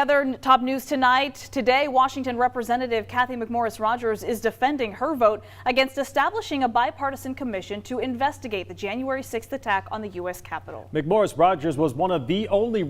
Other top news tonight. Today, Washington Representative Cathy McMorris Rodgers is defending her vote against establishing a bipartisan commission to investigate the January 6th attack on the U.S. Capitol. McMorris Rodgers was the only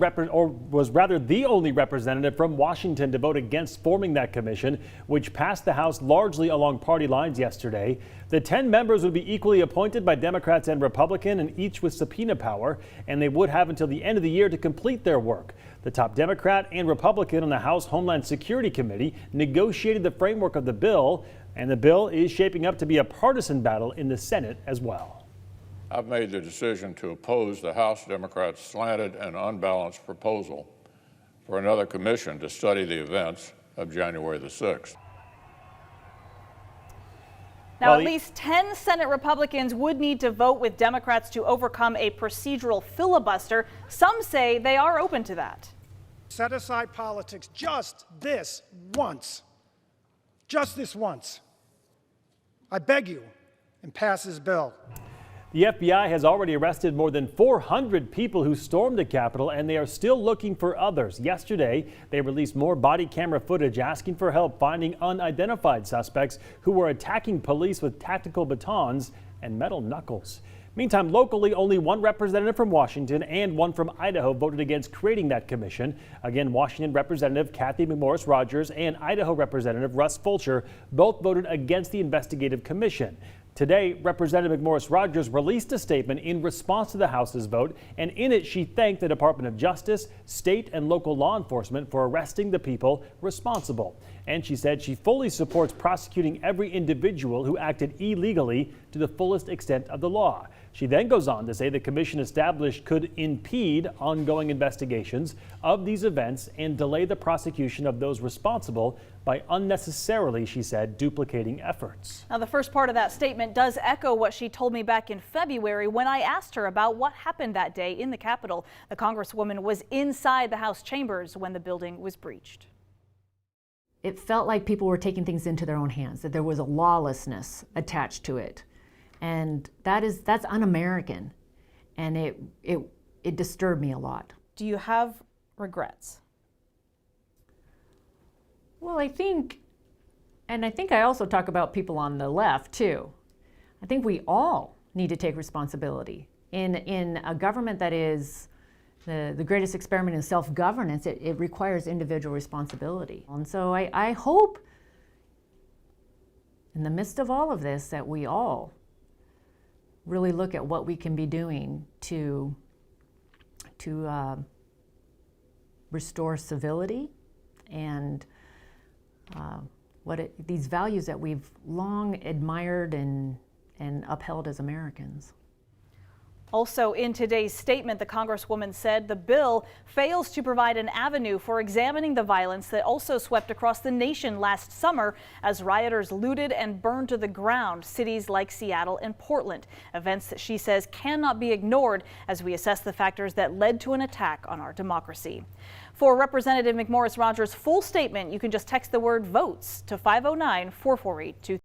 representative from Washington to vote against forming that commission, which passed the House largely along party lines yesterday. The 10 members would be equally appointed by Democrats and Republicans, and each with subpoena power, and they would have until the end of the year to complete their work. The top Democrat and Republican on the House Homeland Security Committee negotiated the framework of the bill, and the bill is shaping up to be a partisan battle in the Senate as well. I've made the decision to oppose the House Democrats' slanted and unbalanced proposal for another commission to study the events of January the 6th. Now, at least 10 Senate Republicans would need to vote with Democrats to overcome a procedural filibuster. Some say they are open to that. Set aside politics just this once. Just this once. I beg you, and pass this bill. The FBI has already arrested more than 400 people who stormed the Capitol, and they are still looking for others. Yesterday, they released more body camera footage asking for help finding unidentified suspects who were attacking police with tactical batons and metal knuckles. Meantime, locally, only one representative from Washington and one from Idaho voted against creating that commission. Again, Washington Representative Cathy McMorris Rodgers and Idaho Representative Russ Fulcher both voted against the investigative commission. Today, Representative McMorris Rodgers released a statement in response to the House's vote, and in it she thanked the Department of Justice, state and local law enforcement for arresting the people responsible. And she said she fully supports prosecuting every individual who acted illegally to the fullest extent of the law. She then goes on to say the commission established could impede ongoing investigations of these events and delay the prosecution of those responsible by unnecessarily, she said, duplicating efforts. Now, the first part of that statement does echo what she told me back in February when I asked her about what happened that day in the Capitol. The Congresswoman was inside the House chambers when the building was breached. It felt like people were taking things into their own hands, that there was a lawlessness attached to it. And that's un-American, and it disturbed me a lot. Do you have regrets? Well, I think I also talk about people on the left too. I think we all need to take responsibility. In a government that is the greatest experiment in self-governance, it requires individual responsibility. And so I hope in the midst of all of this that we all really look at what we can be doing to restore civility and these values that we've long admired and upheld as Americans. Also in today's statement, the Congresswoman said the bill fails to provide an avenue for examining the violence that also swept across the nation last summer as rioters looted and burned to the ground cities like Seattle and Portland. Events that she says cannot be ignored as we assess the factors that led to an attack on our democracy. For Representative McMorris Rodgers' full statement, you can just text the word VOTES to 509-448-2300.